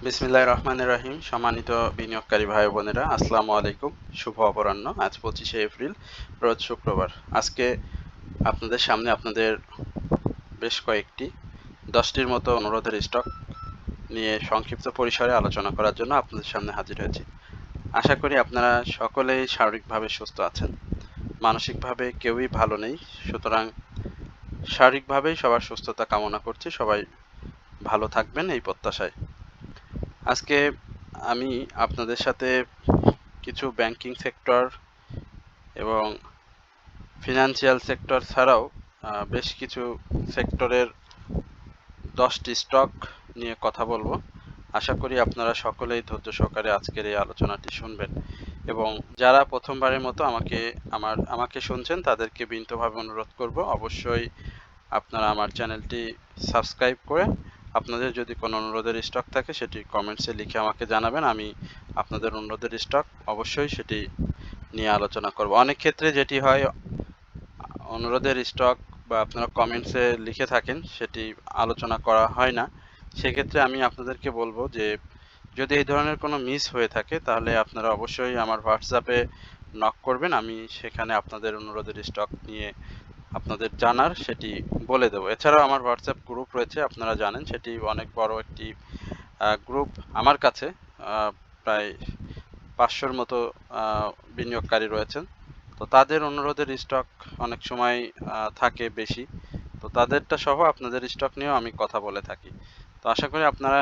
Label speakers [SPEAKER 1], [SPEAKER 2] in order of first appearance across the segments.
[SPEAKER 1] বিসমিল্লাহির রহমানির রহিম। সম্মানিত বিনিয়োগকারী ভাই বোনেরা, আসসালামু আলাইকুম। শুভ অপরাহ্ন। আজ 25শে এপ্রিল, রোজ শুক্রবার। আজকে আপনাদের সামনে আপনাদের বেশ কয়েকটি 10টির মতো অনুরোধের স্টক নিয়ে সংক্ষিপ্ত পরিসরে আলোচনা করার জন্য আপনাদের সামনে হাজির হয়েছি। আশা করি আপনারা সকলেই শারীরিকভাবে সুস্থ আছেন, মানসিকভাবে কেউই ভালো নেই। সুতরাং শারীরিকভাবেই সবার সুস্থতা কামনা করছি। সবাই ভালো থাকবেন এই প্রত্যাশায়। আজকে আমি আপনাদের সাথে কিছু ব্যাংকিং সেক্টর এবং ফিনান্সিয়াল সেক্টর ছাড়াও বেশ কিছু সেক্টরের 10টি স্টক নিয়ে কথা বলবো। আশা করি আপনারা সকলেই ধৈর্য সহকারে আজকের এই আলোচনাটি শুনবেন এবং যারা প্রথমবারের মতো আমাকে শুনছেন তাদেরকে বিনীতভাবে অনুরোধ করব, অবশ্যই আপনারা আমার চ্যানেলটি সাবস্ক্রাইব করে আপনাদের যদি কোনো অনুরোধের স্টক থাকে সেটি কমেন্টসে লিখে আমাকে জানাবেন। আমি আপনাদের অনুরোধের স্টক অবশ্যই সেটি নিয়ে আলোচনা করব। অনেক ক্ষেত্রে যেটি হয়, অনুরোধের স্টক বা আপনারা কমেন্টসে লিখে থাকেন সেটি আলোচনা করা হয় না। সেক্ষেত্রে আমি আপনাদেরকে বলবো যে যদি এই ধরনের কোনো মিস হয়ে থাকে তাহলে আপনারা অবশ্যই আমার হোয়াটসঅ্যাপে নক করবেন। আমি সেখানে আপনাদের অনুরোধের স্টক নিয়ে আপনাদের জানার সেটি বলে দেবো। এছাড়াও আমার হোয়াটসঅ্যাপ গ্রুপ রয়েছে, আপনারা জানেন সেটি অনেক বড় একটি গ্রুপ। আমার কাছে প্রায় 500-র মতো বিনিয়োগকারী রয়েছেন। তো তাদের অনুরোধের স্টক অনেক সময় থাকে বেশি, তো তাদেরটা সহ আপনাদের স্টক নিয়েও আমি কথা বলে থাকি। তো আশা করি আপনারা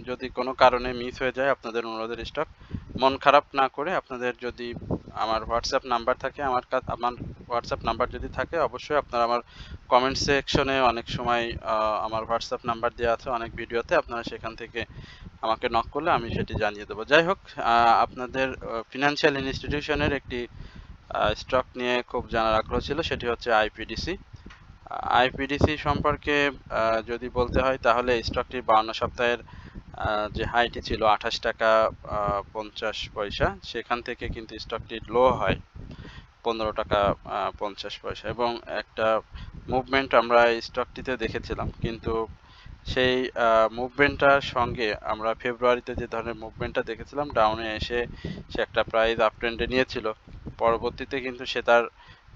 [SPEAKER 1] যদি কোনো কারণে মিস হয়ে যায় আপনাদের অনুরোধের স্টক, মন খারাপ না করে আপনাদের যদি আমার হোয়াটসঅ্যাপ নাম্বার থাকে, আমার হোয়াটসঅ্যাপ নাম্বার যদি থাকে অবশ্যই আপনারা আমার কমেন্ট সেকশনে অনেক সময় আমার হোয়াটসঅ্যাপ নাম্বার দেওয়া আছে অনেক ভিডিওতে, আপনারা সেখান থেকে আমাকে নক করলে আমি সেটি জানিয়ে দেবো। যাই হোক, আপনাদের ফিনান্সিয়াল ইনস্টিটিউশনের একটি স্টক নিয়ে খুব জানার আগ্রহ ছিল, সেটি হচ্ছে আইপিডিসি। আইপিডিসি সম্পর্কে যদি বলতে হয় তাহলে স্টকটি 52 সপ্তাহের যে হাইটি ছিল 28 টাকা 50 পয়সা, সেখান থেকে কিন্তু স্টকটি লো হয় 15 টাকা 50 পয়সা এবং একটা মুভমেন্ট আমরা এই স্টকটিতে দেখেছিলাম। কিন্তু সেই মুভমেন্টটার সঙ্গে আমরা ফেব্রুয়ারিতে যে ধরনের মুভমেন্টটা দেখেছিলাম, ডাউনে এসে সে একটা প্রাইস আপ ট্রেন্ডে নিয়েছিল। পরবর্তীতে কিন্তু সে তার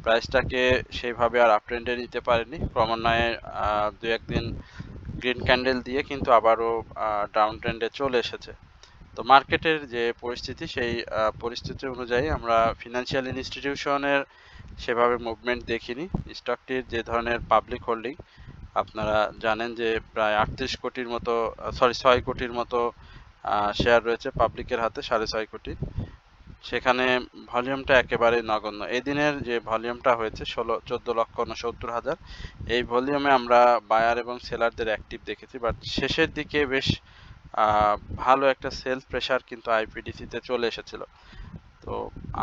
[SPEAKER 1] প্রাইসটাকে সেইভাবে আর আপ ট্রেন্ডে নিতে পারেনি। ক্রমান্বয়ে দু একদিন গ্রিন ক্যান্ডেল দিয়ে কিন্তু আবারও ডাউন ট্রেন্ডে চলে এসেছে। তো মার্কেটের যে পরিস্থিতি, সেই পরিস্থিতি অনুযায়ী আমরা ফিনান্সিয়াল ইনস্টিটিউশনের সেভাবে মুভমেন্ট দেখিনি। স্টকটির যে ধরনের পাবলিক হোল্ডিং, আপনারা জানেন যে প্রায় 38 কোটির মতো 6 কোটির মতো শেয়ার রয়েছে পাবলিকের হাতে, 6.5 কোটি। সেখানে ভলিউমটা একেবারে নগণ্য। এই দিনের যে ভলিউমটা হয়েছে 14,69,000, এই ভলিউমে আমরা বায়ার এবং সেলারদের অ্যাক্টিভ দেখেছি, বাট শেষের দিকে বেশ ভালো একটা সেল প্রেশার কিন্তু আইপিডিসিতে চলে এসেছিল। তো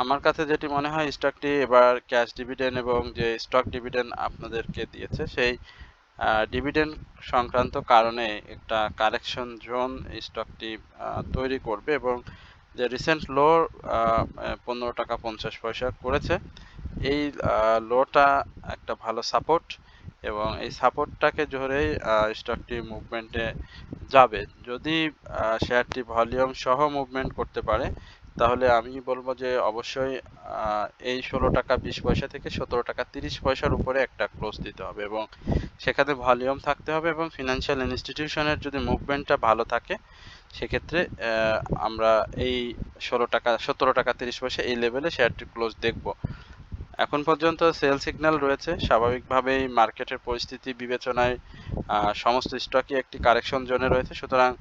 [SPEAKER 1] আমার কাছে যেটি মনে হয়, স্টকটি এবার ক্যাশ ডিভিডেন্ড এবং যে স্টক ডিভিডেন্ড আপনাদেরকে দিয়েছে সেই ডিভিডেন্ড সংক্রান্ত কারণে একটা কারেকশন জোন স্টকটি তৈরি করবে এবং যে রিসেন্ট লো 15 টাকা 50 পয়সা করেছে, এই লোটা একটা ভালো সাপোর্ট এবং এই সাপোর্টটাকে ধরেই স্টকটি মুভমেন্টে যাবে। যদি শেয়ারটি ভলিউম সহ মুভমেন্ট করতে পারে তাহলে আমি বলবো যে অবশ্যই এই 16 টাকা 20 পয়সা থেকে 17 টাকা 30 পয়সার উপরে একটা ক্লোজ দিতে হবে এবং সেখানে ভলিউম থাকতে হবে এবং ফিনান্সিয়াল ইনস্টিটিউশনের যদি মুভমেন্টটা ভালো থাকে সেক্ষেত্রে আমরা এই 17 টাকা 30 পয়সা এই লেভেলে শেয়ারটির ক্লোজ দেখব। এখন পর্যন্ত সেল সিগন্যাল রয়েছে। স্বাভাবিকভাবেই মার্কেটের পরিস্থিতি বিবেচনায় সমস্ত স্টকই একটি কারেকশন জোনে রয়েছে। সুতরাং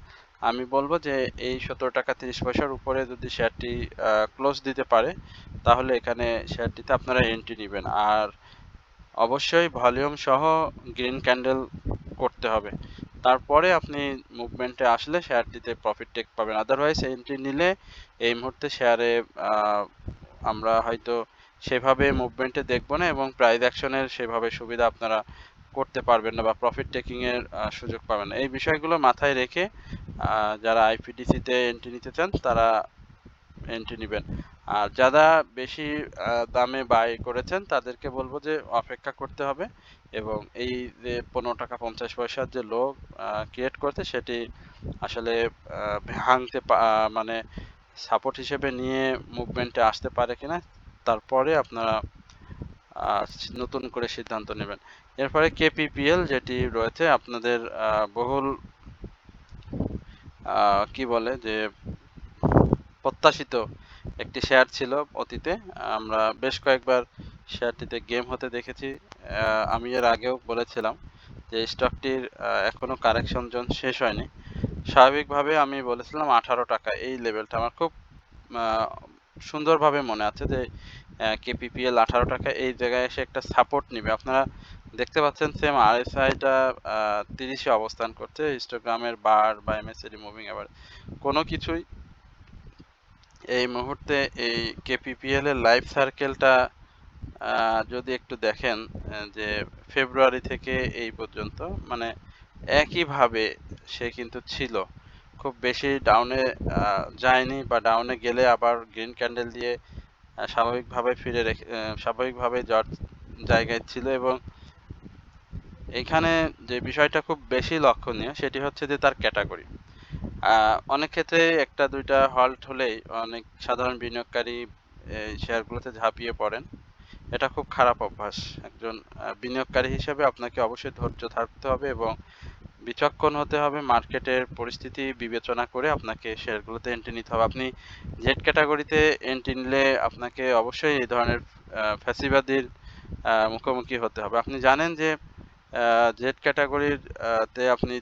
[SPEAKER 1] আমি বলবো যে এই 17 টাকা 30 পয়সার উপরে যদি শেয়ারটি ক্লোজ দিতে পারে তাহলে এখানে শেয়ারটিতে আপনারা এন্ট্রি নেবেন, আর অবশ্যই ভলিউম সহ গ্রিন ক্যান্ডেল করতে হবে। তারপরে আপনি মুভমেন্টে আসলে শেয়ারটিতে প্রফিট টেক পাবেন। আদারওয়াইজ এন্ট্রি নিলে এই মুহূর্তে শেয়ারে আমরা হয়তো সেভাবে মুভমেন্টে দেখব না এবং প্রাইস অ্যাকশনের সেভাবে সুবিধা আপনারা করতে পারবেন না বা প্রফিট টেকিংয়ের সুযোগ পাবেন না। এই বিষয়গুলো মাথায় রেখে যারা আইপিডিসিতে এন্ট্রি নিতে চান তারা এন্ট্রি নেবেন। আর যারা বেশি দামে বাই করেছেন তাদেরকে বলবো যে অপেক্ষা করতে হবে, এবং এই যে 15 টাকা 50 পয়সার যে লো ক্রিয়েট করতে, সেটি আসলে ভাঙতে মানে সাপোর্ট হিসেবে নিয়ে মুভমেন্টে আসতে পারে কিনা, তারপরে আপনারা নতুন করে সিদ্ধান্ত নেবেন। এরপরে কেপিপিএল যেটি রয়েছে আপনাদের বহুল কি বলে যে প্রত্যাশিত একটি শেয়ার ছিল অতীতে। আমরা বেশ কয়েকবার শেয়ারটিতে গেম হতে দেখেছি। আমি এর আগেও বলেছিলাম যে স্টকটির এখনো কারেকশন জোন শেষ হয়নি। স্বাভাবিকভাবে আমি বলেছিলাম 18 টাকা, এই লেভেলটা আমার খুব সুন্দরভাবে মনে আছে যে কেপিপিএল 18 টাকা এই জায়গায় এসে একটা সাপোর্ট নিবে। আপনারা দেখতে পাচ্ছেন সেম আরএসআইটা 30-এ অবস্থান করছে। হিস্টোগ্রামের বার বা এমএসিডি মুভিং এভারেজ কোনো কিছুই এই মুহূর্তে এই কেপিপিএল এর লাইফ সার্কেলটা যদি একটু দেখেন যে ফেব্রুয়ারি থেকে এই পর্যন্ত মানে একইভাবে সে কিন্তু ছিল, খুব বেশি ডাউনে যায়নি, বা ডাউনে গেলে আবার গ্রিন ক্যান্ডেল দিয়ে স্বাভাবিকভাবে যার জায়গায় ছিল। এবং এখানে যে বিষয়টা খুব বেশি লক্ষণীয় সেটি হচ্ছে যে তার ক্যাটাগরি। অনেক ক্ষেত্রে একটা দুইটা হল্ট হলেই অনেক সাধারণ বিনিয়োগকারী এই শেয়ারগুলোতে ঝাঁপিয়ে পড়েন। এটা খুব খারাপ অভ্যাস। একজন বিনিয়োগকারী হিসেবে আপনাকে অবশ্যই ধৈর্য ধরতে হবে এবং বিচক্ষণ হতে হবে। মার্কেটের পরিস্থিতি বিবেচনা করে আপনাকে শেয়ারগুলোতে এন্ট্রি নিতে হবে। আপনি জেড ক্যাটাগরিতে এন্ট্রি নিলে আপনাকে অবশ্যই এই ধরনের ফ্যাসিবাদীর মুখোমুখি হতে হবে। আপনি জানেন যে জেড ক্যাটাগরির তে আপনি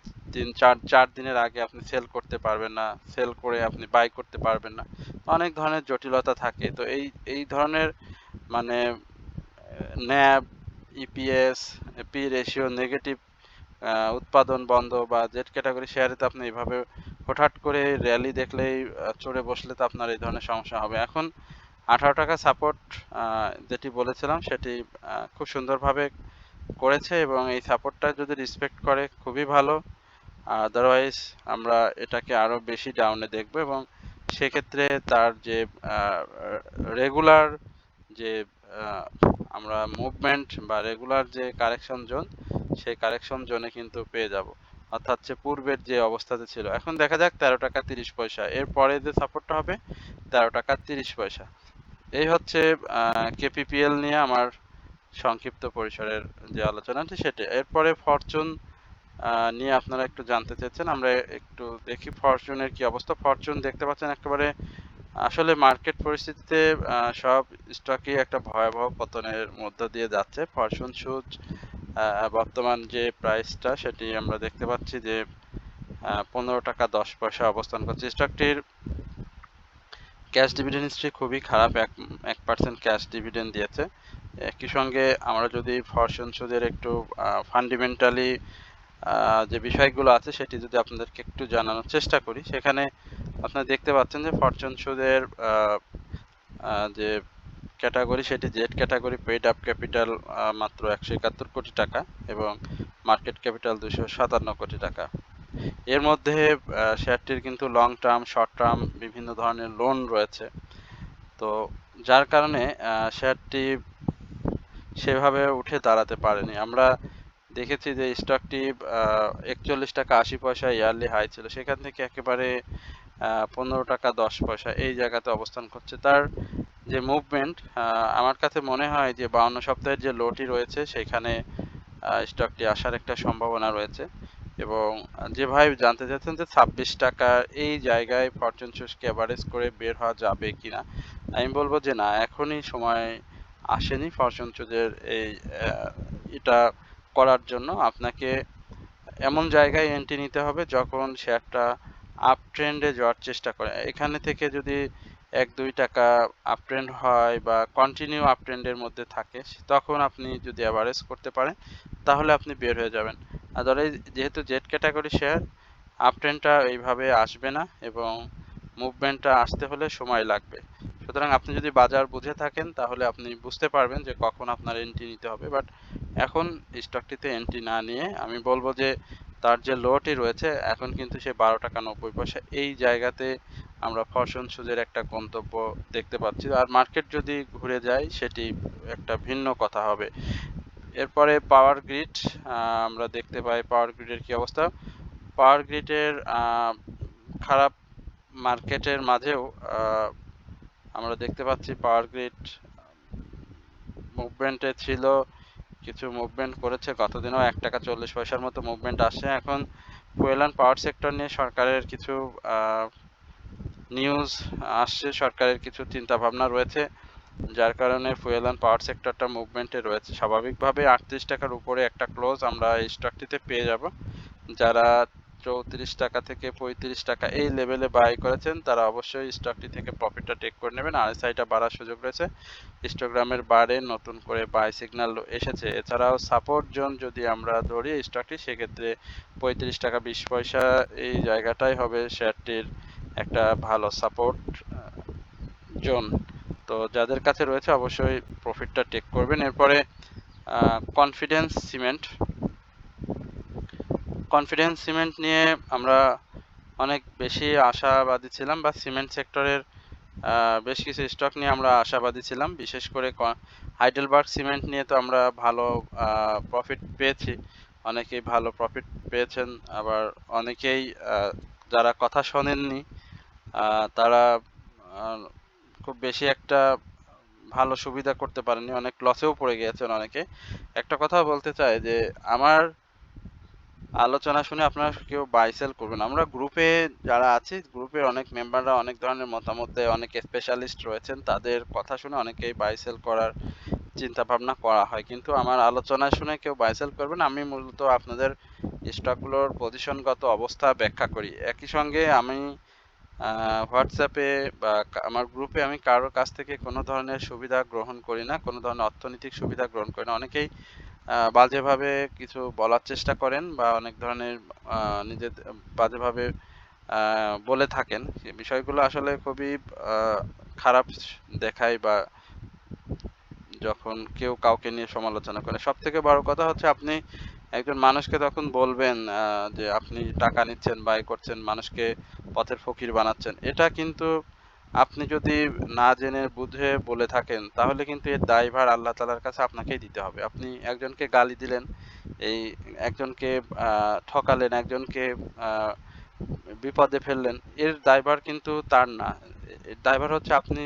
[SPEAKER 1] 4 দিনের আগে আপনি সেল করতে পারবেন না, সেল করে আপনি বাই করতে পারবেন না, অনেক ধরনের জটিলতা থাকে। তো এই ধরনের মানে ন্যাব, ইপিএস, পি রেশিও নেগেটিভ, উৎপাদন বন্ধ বা জেড ক্যাটাগরি শেয়ারে তো আপনি এইভাবে হঠাৎ করে র্যালি দেখলেই চড়ে বসলে তো আপনার এই ধরনের সমস্যা হবে। এখন 18 টাকা সাপোর্ট যেটি বলেছিলাম সেটি খুব সুন্দরভাবে করেছে, এবং এই সাপোর্টটা যদি রেসপেক্ট করে খুবই ভালো। আদারওয়াইজ আমরা এটাকে আরও বেশি ডাউনে দেখব, এবং সেক্ষেত্রে তার যে রেগুলার যে আমরা মুভমেন্ট বা রেগুলার যে কারেকশন জোন, সেই কারেকশন জোনে কিন্তু পেয়ে যাব, অর্থাৎ যে পূর্বের যে অবস্থাতে ছিল। এখন দেখা যাক 13 টাকা 30 পয়সা, এর পরে যে সাপোর্টটা হবে 13 টাকা 30 পয়সা। এই হচ্ছে কেপিপিএল নিয়ে আমার সংক্ষিপ্ত পরিসরের যে আলোচনাটি সেটা। এরপরে ফরচুন নিয়ে আপনারা একটু জানতে চেয়েছেন, আমরা একটু দেখি ফরচুনের কি অবস্থা। ফরচুন দেখতে পাচ্ছেন একেবারে আসলে মার্কেট পরিস্থিতিতে সব স্টকই একটা ভয়াবহ পতনের মধ্য দিয়ে যাচ্ছে। ফরচুন সুজ বর্তমান যে প্রাইসটা সেটি আমরা দেখতে পাচ্ছি যে 15 টাকা 10 পয়সা অবস্থান করছে। স্টকটির ক্যাশ ডিভিডেন্ড হিস্ট্রি খুবই খারাপ, 1% ক্যাশ ডিভিডেন্ড দিয়েছে। একই সঙ্গে আমরা যদি ফরচুন সুজের একটু ফান্ডামেন্টালি যে বিষয়গুলো আছে সেটি যদি আপনাদেরকে একটু জানানোর চেষ্টা করি, সেখানে আপনারা দেখতে পাচ্ছেন যে ফরচুন সুজের যে ক্যাটাগরি সেটি Z category, paid up capital মাত্র 171 কোটি টাকা এবং মার্কেট ক্যাপিটাল 257 কোটি টাকা। এর মধ্যে শেয়ারটির কিন্তু লং টার্ম, শর্ট টার্ম বিভিন্ন ধরনের লোন রয়েছে। তো যার কারণে শেয়ারটি সেভাবে উঠে দাঁড়াতে পারেনি। আমরা দেখেছি যে স্টকটি 41 টাকা 80 পয়সা ইয়ারলি হাই ছিল, সেখান থেকে একেবারে 15 টাকা 10 পয়সা এই জায়গাতে অবস্থান করছে। তার যে মুভমেন্ট আমার কাছে মনে হয় যে 52 সপ্তাহের যে লোটি রয়েছে সেখানে স্টকটি আসার একটা সম্ভাবনা রয়েছে। এবং যে ভাই জানতে চাচ্ছেন যে 26 টাকা এই জায়গায় ফরচুন সুজকে এভারেজ করে বের হওয়া যাবে কিনা, আমি বলবো যে না, এখনই সময় আসেনি ফরচুন সুজের এই এটা করার জন্য। আপনাকে এমন জায়গায় এন্ট্রি নিতে হবে যখন শেয়ারটা আপ ট্রেন্ডে যাওয়ার চেষ্টা করে। এখানে থেকে যদি 1-2 টাকা আপ ট্রেন্ড হয় বা কন্টিনিউ আপ ট্রেন্ডের মধ্যে থাকে, তখন আপনি যদি অ্যাভারেজ করতে পারেন তাহলে আপনি বের হয়ে যাবেন। আদারওয়াইজ যেহেতু জেড ক্যাটাগরি শেয়ার, আপ ট্রেন্ডটা এইভাবে আসবে না এবং মুভমেন্টটা আসতে হলে সময় লাগবে। সুতরাং আপনি যদি বাজার বুঝে থাকেন তাহলে আপনি বুঝতে পারবেন যে কখন আপনার এন্ট্রি নিতে হবে। বাট এখন স্টকটিতে এন্ট্রি না নিয়ে আমি বলবো যে তার যে লোটি রয়েছে এখন কিন্তু সে 12 টাকা 90 পয়সা এই জায়গাতে আমরা ফরচুন সুজের একটা গন্তব্য দেখতে পাচ্ছি। আর মার্কেট যদি ঘুরে যায় সেটি একটা ভিন্ন কথা হবে। এরপরে পাওয়ার গ্রিড, আমরা দেখতে পাই পাওয়ার গ্রিডের কি অবস্থা। পাওয়ার গ্রিডের খারাপ মার্কেটের মাঝেও আমরা দেখতে পাচ্ছি পাওয়ার গ্রিড মুভমেন্টে ছিল, কিছু মুভমেন্ট করেছে। গতদিনও 1 টাকা 40 পয়সার মতো মুভমেন্ট আসে। এখন ফুয়েল অ্যান্ড পাওয়ার সেক্টর নিয়ে সরকারের কিছু নিউজ আসছে, সরকারের কিছু চিন্তা ভাবনা রয়েছে, যার কারণে ফুয়েল অ্যান্ড পাওয়ার সেক্টরটা মুভমেন্টে রয়েছে। স্বাভাবিকভাবে 38 টাকার উপরে একটা ক্লোজ আমরা এই স্টকটিতে পেয়ে যাব। যারা 34 টাকা থেকে 35 টাকা এই লেভেলে বাই করেছেন তারা অবশ্যই স্টকটি থেকে প্রফিটটা টেক করে নেবেন। আরএসআইটা বাড়ার সুযোগ রয়েছে, হিস্টোগ্রামের বারে নতুন করে বাই সিগন্যাল এসেছে। এছাড়াও সাপোর্ট জোন যদি আমরা ধরি স্টকটি, সেক্ষেত্রে 35 টাকা 20 পয়সা এই জায়গাটাই হবে শেয়ারটির একটা ভালো সাপোর্ট জোন। তো যাদের কাছে রয়েছে অবশ্যই প্রফিটটা টেক করবেন। এরপরে কনফিডেন্স সিমেন্ট নিয়ে আমরা অনেক বেশি আশাবাদী ছিলাম, বা সিমেন্ট সেক্টরের বেশ কিছু স্টক নিয়ে আমরা আশাবাদী ছিলাম। বিশেষ করে হাইডেলবার্গ সিমেন্ট নিয়ে তো আমরা ভালো প্রফিট পেয়েছি, অনেকেই ভালো প্রফিট পেয়েছেন, আবার অনেকেই যারা কথা শোনেননি তারা খুব বেশি একটা ভালো সুবিধা করতে পারেননি, অনেক লসেও পড়ে গিয়েছেন অনেকে। একটা কথা বলতে চাই যে আমার আলোচনা শুনে আপনারা কেউ বাই সেল করবেন। আমরা গ্রুপে যারা আছি, গ্রুপের অনেক মেম্বাররা অনেক ধরনের মতামত দেয়, অনেক স্পেশালিস্ট রয়েছেন, তাদের কথা শুনে অনেকেই বাই সেল করার চিন্তা ভাবনা করা হয়, কিন্তু আমার আলোচনা শুনে কেউ বাই সেল করবেন। আমি মূলত আপনাদের স্টকগুলোর পজিশনগত অবস্থা ব্যাখ্যা করি। একই সঙ্গে আমি হোয়াটসঅ্যাপে বা আমার গ্রুপে আমি কারোর কাছ থেকে কোনো ধরনের সুবিধা গ্রহণ করি না, কোনো ধরনের অর্থনৈতিক সুবিধা গ্রহণ করি না। অনেকেই বাজেভাবে কিছু বলার চেষ্টা করেন বা অনেক ধরনের নিজেদের বাজেভাবে বলে থাকেন। বিষয়গুলো আসলে খুবই খারাপ দেখায়, বা যখন কেউ কাউকে নিয়ে সমালোচনা করে। সব থেকে বড় কথা হচ্ছে আপনি একজন মানুষকে তখন বলবেন যে আপনি টাকা নিচ্ছেন, বাই করছেন, মানুষকে পথের ফকির বানাচ্ছেন। এটা কিন্তু আপনি যদি না জেনে বুঝে বলে থাকেন তাহলে কিন্তু এর দায়ভার আল্লাহ তাআলার কাছে আপনাকেই দিতে হবে। আপনি একজনকে গালি দিলেন, এই একজনকে ঠকালেন, একজনকে বিপদে ফেললেন, এর দায়ভার কিন্তু তার না, এর দায়ভার হচ্ছে আপনি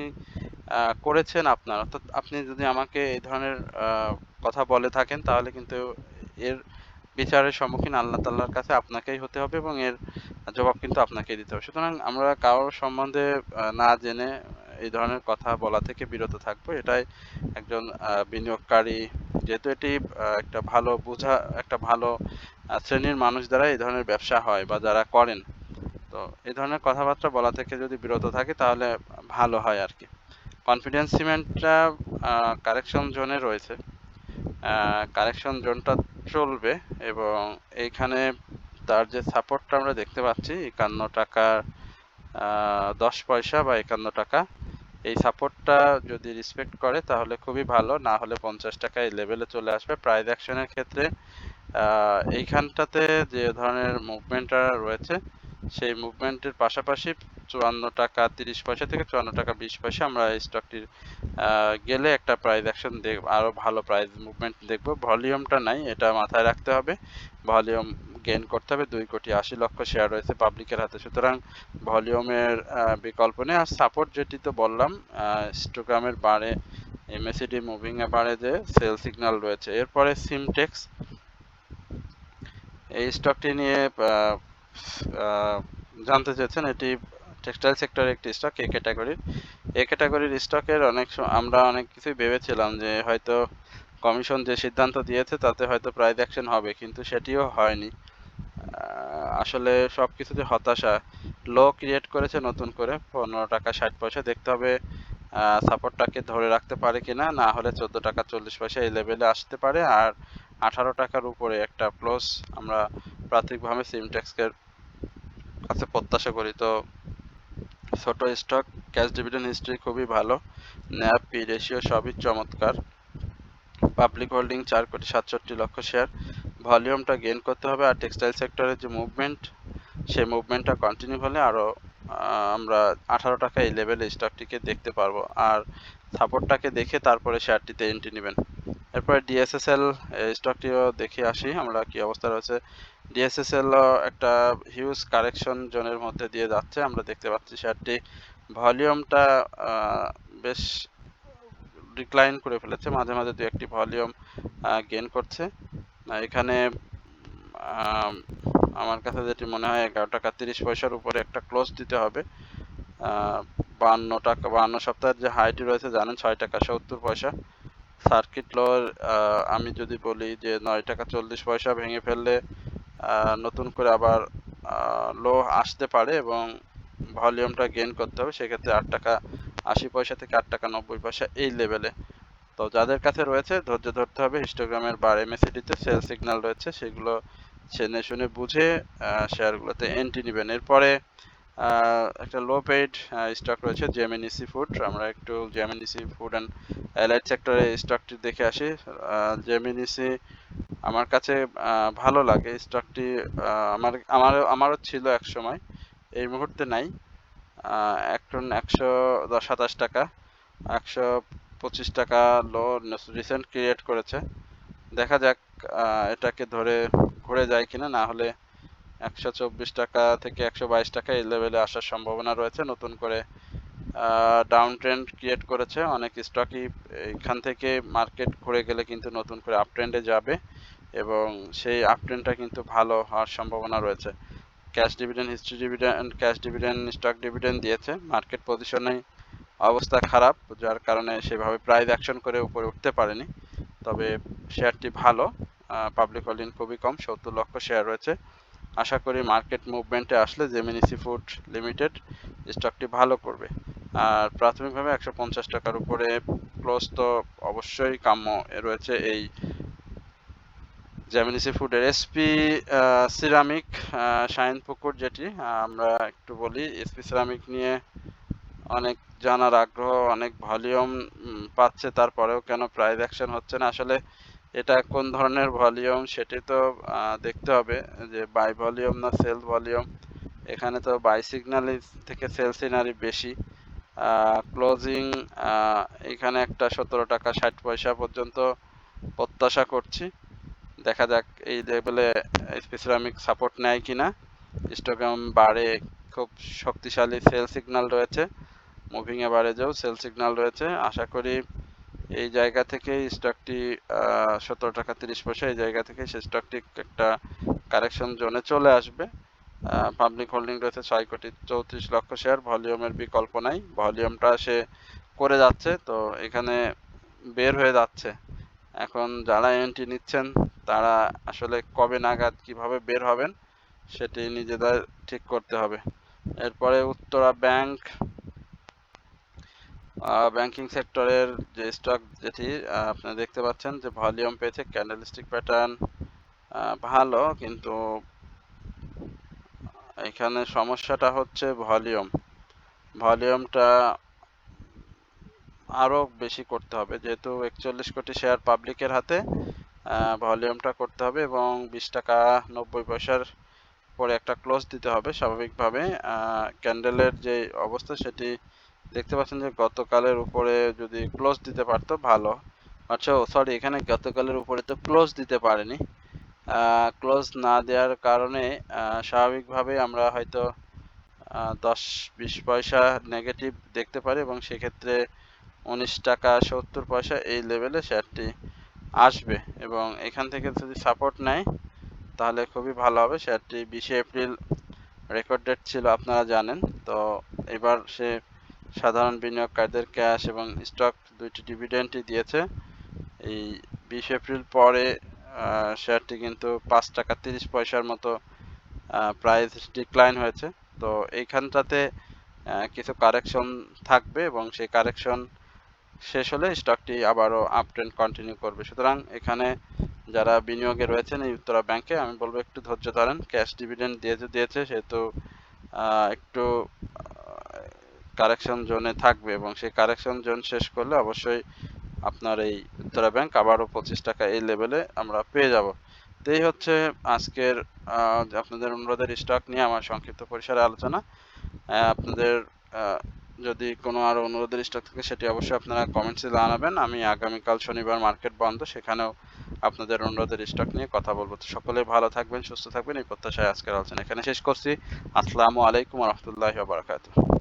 [SPEAKER 1] করেছেন আপনার। অর্থাৎ আপনি যদি আমাকে এই ধরনের কথা বলে থাকেন তাহলে কিন্তু এর বিচারের সম্মুখীন আল্লাহ তাআলার কাছে আপনাকেই হতে হবে, এবং এর জবাব কিন্তু আপনাকেই দিতে হবে। সুতরাং আমরা কারোর সম্বন্ধে না জেনে এই ধরনের কথা বলা থেকে বিরত থাকবো। এটাই একজন বিনিয়োগকারী, যেহেতু এটি একটা ভালো বোঝা, একটা ভালো শ্রেণীর মানুষ দ্বারা এই ধরনের ব্যবসা হয় বা যারা করেন, তো এই ধরনের কথাবার্তা বলা থেকে যদি বিরত থাকে তাহলে ভালো হয় আর কি। কনফিডেন্স সিমেন্টটা কারেকশন জোনে রয়েছে, কারেকশন জোনটা চলবে, এবং এইখানে তার যে সাপোর্টটা আমরা দেখতে পাচ্ছি 51 টাকা 10 পয়সা বা 51 টাকা, এই সাপোর্টটা যদি রেসপেক্ট করে তাহলে খুবই ভালো, না হলে 50 টাকা এই লেভেলে চলে আসবে। প্রাইস অ্যাকশনের ক্ষেত্রে এইখানটাতে যে ধরনের মুভমেন্টটা রয়েছে সেই মুভমেন্টের পাশাপাশি 54 টাকা 30 পয়সা থেকে 54 টাকা 20 পয়সা আমরা এই স্টকটির গেলে একটা প্রাইস অ্যাকশন দেখব, আরও ভালো প্রাইস মুভমেন্ট দেখব। ভলিউমটা নাই, এটা মাথায় রাখতে হবে, ভলিউম গেইন করতে হবে। 2,80,00,000 শেয়ার রয়েছে পাবলিকের হাতে, সুতরাং ভলিউমের বিকল্প নেই। আর সাপোর্ট যেটি তো বললাম, হিস্টোগ্রামের বারে এমএসিডি মুভিং এ বারে যে সেল সিগন্যাল রয়েছে। এরপরে সিমটেক্স, এই স্টকটি নিয়ে জানতে চেয়েছেন। এটি টেক্সটাইল সেক্টরের একটি স্টক, এ ক্যাটাগরির স্টকের আমরা অনেক কিছুই ভেবেছিলাম যে হয়তো কমিশন যে সিদ্ধান্ত দিয়েছে তাতে হয়তো প্রাইস অ্যাকশন হবে, কিন্তু সেটিও হয়নি। আসলে সব কিছুতে হতাশা। লো ক্রিয়েট করেছে নতুন করে 15 টাকা 60 পয়সা, দেখতে হবে সাপোর্টটাকে ধরে রাখতে পারে কিনা, না হলে 14 টাকা 40 পয়সা এই লেভেলে আসতে পারে। আর 18 টাকার উপরে একটা ক্লোজ আমরা প্রাথমিকভাবে সিমটেক্সের কাছে প্রত্যাশা করি। তো ছোট স্টক, ক্যাশ ডিভিডেন্ড হিস্ট্রি খুবই ভালো, ন্যাপ পি রেশিও সবই চমৎকার, পাবলিক হোল্ডিং 4,67,00,000 শেয়ার, ভলিউমটা গেইন করতে হবে। আর টেক্সটাইল সেক্টরের যে মুভমেন্ট, সেই মুভমেন্টটা কন্টিনিউ হলে আরও আমরা 18 টাকা এই লেভেলে স্টকটিকে দেখতে পারবো। আর সাপোর্টটাকে দেখে তারপরে শেয়ারটিতে এন্ট্রি নেবেন। এরপরে ডিএসএসএল স্টকটিও দেখে আসি আমরা কি অবস্থা রয়েছে। ডিএসএসএল একটা হিউজ কারেকশন জোনের মধ্যে দিয়ে যাচ্ছে। আমরা দেখতে পাচ্ছি শেয়ারটি ভলিউমটা বেশ ডিক্লাইন করে ফেলেছে, মাঝে মাঝে দু একটি ভলিউম গেইন করছে। এখানে আমার কাছে যেটি মনে হয় 11 টাকা 30 পয়সার উপরে একটা ক্লোজ দিতে হবে। 52 টাকা 52 সপ্তাহের যে হাইটি রয়েছে জানেন 6 টাকা 70 পয়সা। সার্কিট লোর আমি যদি বলি যে 9 টাকা 40 পয়সা ভেঙে ফেললে নতুন করে আবার লো আসতে পারে এবং ভলিউমটা গেইন করতে হবে, সেক্ষেত্রে 8 টাকা 80 পয়সা থেকে 8 টাকা 90 পয়সা এই লেভেলে। তো যাদের কাছে রয়েছে ধৈর্য ধরতে হবে। হিস্টোগ্রামের বার এমএসিডিতে সেল সিগন্যাল রয়েছে, সেগুলো জেনে শুনে বুঝে শেয়ারগুলোতে এন্ট্রি নেবেন। এরপরে একটা লো পেইড স্টক রয়েছে জেমিনি সি ফুড। আমরা একটু Gemini sea food and allied সেক্টরে স্টকটি দেখে আসি। জেমিনি সি আমার কাছে ভালো লাগে স্টকটি। আমারও ছিল এক সময়, এই মুহূর্তে নাই। এখন 127 টাকা, 125 টাকা লো রিসেন্ট ক্রিয়েট করেছে। দেখা যাক এটাকে ধরে ঘুরে যায় কিনা, না হলে 124 টাকা থেকে 122 টাকা এই লেভেলে আসার সম্ভাবনা রয়েছে। নতুন করে ডাউন ট্রেন্ড ক্রিয়েট করেছে অনেক স্টকই, এখান থেকে মার্কেট ঘুরে গেলে কিন্তু নতুন করে আপ ট্রেন্ডে যাবে এবং সেই আপ ট্রেন্ডটা কিন্তু ভালো হওয়ার সম্ভাবনা রয়েছে। Cash dividend, history dividend, cash dividend, stock dividend দিয়েছে। মার্কেট পজিশনে অবস্থা খারাপ, যার কারণে সেভাবে প্রাইস অ্যাকশন করে উপরে উঠতে পারেনি। তবে শেয়ারটি ভালো, পাবলিক হোল্ডিং খুবই কম, 70 লক্ষ শেয়ার রয়েছে। আশা করি মার্কেট মুভমেন্টে আসলে জেমিনি সি ফুড লিমিটেড স্টকটি ভালো করবে। আর প্রাথমিকভাবে 150 টাকার উপরে ক্লোজ তো অবশ্যই কাম্য রয়েছে এই জেমিনি সি ফুডের। এসপি সিরামিক শাইনপুকুর, যেটি আমরা একটু বলি, এসপি সিরামিক নিয়ে অনেক জানার আগ্রহ, অনেক ভলিউম পাচ্ছে, তারপরেও কেন প্রাইস অ্যাকশন হচ্ছে না। আসলে এটা কোন ধরনের ভলিউম সেটি তো দেখতে হবে, যে বাই ভলিউম না সেল ভলিউম। এখানে তো বাই সিগন্যাল থেকে সেল সিনারি বেশি। ক্লোজিং এখানে একটা 17 টাকা 60 পয়সা পর্যন্ত প্রত্যাশা করছি। দেখা যাক এই লেভেলে এসপি সিরামিক সাপোর্ট নেয় কিনা। হিস্টোগ্রাম বারে খুব শক্তিশালী সেল সিগন্যাল রয়েছে, মুভিং এভারেজেও সেল সিগন্যাল রয়েছে। আশা করি এই জায়গা থেকে স্টকটি 17 টাকা 30 পয়সা এই জায়গা থেকে সেই স্টকটি একটা কারেকশন জোনে চলে আসবে। পাবলিক হোল্ডিং রয়েছে 6 কোটি 34 লক্ষ শেয়ার, ভলিউমের বিকল্প নাই, ভলিউমটা সে করে যাচ্ছে, তো এখানে বের হয়ে যাচ্ছে। এখন যারা এন্ট্রি নিচ্ছেন তারা আসলে কবে নাগাদ কিভাবে বের হবেন সেটি নিজেদের ঠিক করতে হবে। এরপরে উত্তরা ব্যাংক, ব্যাংকিং সেক্টরের যে স্টক, যেটি আপনারা দেখতে পাচ্ছেন যে ভলিউম পেয়েছে, ক্যান্ডেলস্টিক প্যাটার্ন ভালো, কিন্তু এখানে সমস্যাটা হচ্ছে ভলিউমটা আরও বেশি করতে হবে, যেহেতু 41 কোটি শেয়ার পাবলিকের হাতে। ভলিউমটা করতে হবে এবং 20 টাকা 90 পয়সার পরে একটা ক্লোজ দিতে হবে স্বাভাবিকভাবে। ক্যান্ডেলের যে অবস্থা সেটি দেখতে পাচ্ছেন যে গতকালের উপরে যদি ক্লোজ দিতে পারতো ভালো। আচ্ছা সরি, এখানে গতকালের উপরে তো ক্লোজ দিতে পারেনি। ক্লোজ না দেওয়ার কারণে স্বাভাবিকভাবে আমরা হয়তো 10-20 পয়সা নেগেটিভ দেখতে পারি এবং সেক্ষেত্রে 19 টাকা 70 পয়সা এই লেভেলে শেয়ারটি আসবে এবং এখান থেকে যদি সাপোর্ট নেয় তাহলে খুবই ভালো হবে। শেয়ারটি 20 এপ্রিল রেকর্ড ডেট ছিল আপনারা জানেন। তো এবার সে সাধারণ বিনিয়োগকারীদের ক্যাশ এবং স্টক দুইটি ডিভিডেন্ডই দিয়েছে। এই 20 এপ্রিল পরে শেয়ারটি কিন্তু 5 টাকা 30 পয়সার মতো প্রাইস ডিক্লাইন হয়েছে। তো এইখানটাতে কিছু কারেকশন থাকবে এবং সেই কারেকশন শেষ হলে স্টকটি আবারও আপ ট্রেন্ড কন্টিনিউ করবে। সুতরাং এখানে যারা বিনিয়োগে রয়েছেন এই উত্তরা ব্যাংকে, আমি বলবো একটু ধৈর্য ধরেন। ক্যাশ ডিভিডেন্ড দিয়েছে সেহেতু একটু কারেকশন জোনে থাকবে এবং সেই কারেকশন জোন শেষ করলে অবশ্যই আপনার এই উত্তরা ব্যাংক আবারও 25 টাকা এই লেভেলে আমরা পেয়ে যাব। তো এই হচ্ছে আজকের আপনাদের অনুরোধের স্টক নিয়ে আমার সংক্ষিপ্ত পরিসরে আলোচনা। আপনাদের যদি কোনো আরও অনুরোধের স্টক থাকে সেটি অবশ্যই আপনারা কমেন্টসে জানাবেন। আমি আগামীকাল শনিবার মার্কেট বন্ধ, সেখানেও আপনাদের অনুরোধের স্টক নিয়ে কথা বলবো। তো সকলে ভালো থাকবেন, সুস্থ থাকবেন, এই প্রত্যাশায় আজকের আলোচনা এখানে শেষ করছি। আসসালামু আলাইকুম ওয়া রাহমাতুল্লাহি ওয়া বারাকাতুহু।